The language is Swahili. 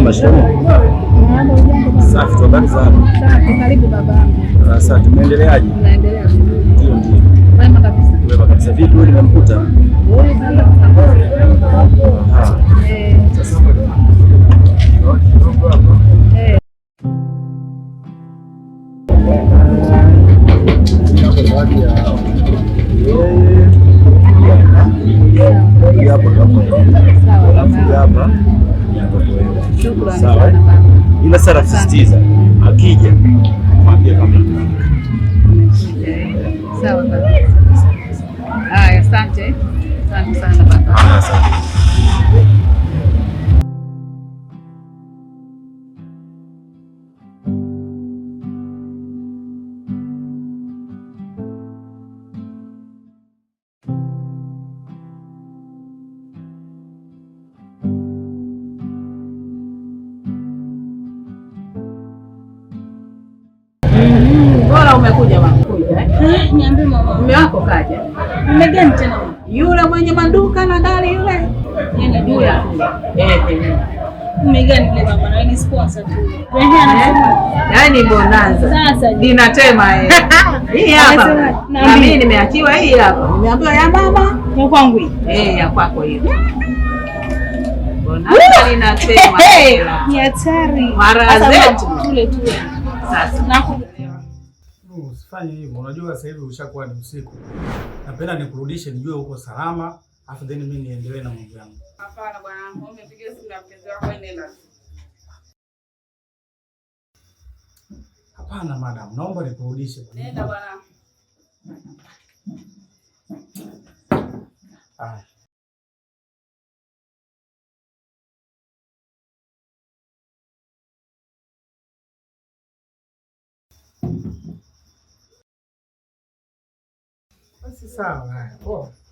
Mama, shikamoo. Safi, habari za hapo? Safi, karibu babangu. Sasa tumeendeleaje? Tunaendelea vizuri. Ndio. Wema kabisa. Wema kabisa. Vipi wewe nimemkuta? Wewe kwanza kusapoti. Sasa sawa. Ila sasa nasisitiza akija mwambie kama sawa baba. Haya, asante. Asante sana baba. Asante. Bora umekuja mama. Niambie mama. Mume wako kaja? Mume gani tena? Yule mwenye maduka na gari yule. Yaani yule. Mume gani yule mama? Na ni sponsor tu. Wewe anasema. Yaani bonanza. Sasa ninatema hii hapa. Na mimi nimeachiwa hii hapa. Nimeambiwa ya mama, ya kwangu hii. Ya kwako hiyo. Bonanza ninatema. Ni hatari. Mara zetu tule. Sasa nakuja. Usifanye hivyo. Unajua sasa hivi ushakuwa ni usiku. Napenda nikurudishe nijue uko salama, afu then mimi niendelee na mambo yangu. Hapana bwana, umepiga simu na mpenzi wako nenda. Hapana madam, naomba nikurudishe. Nenda bwana. Basi sawa.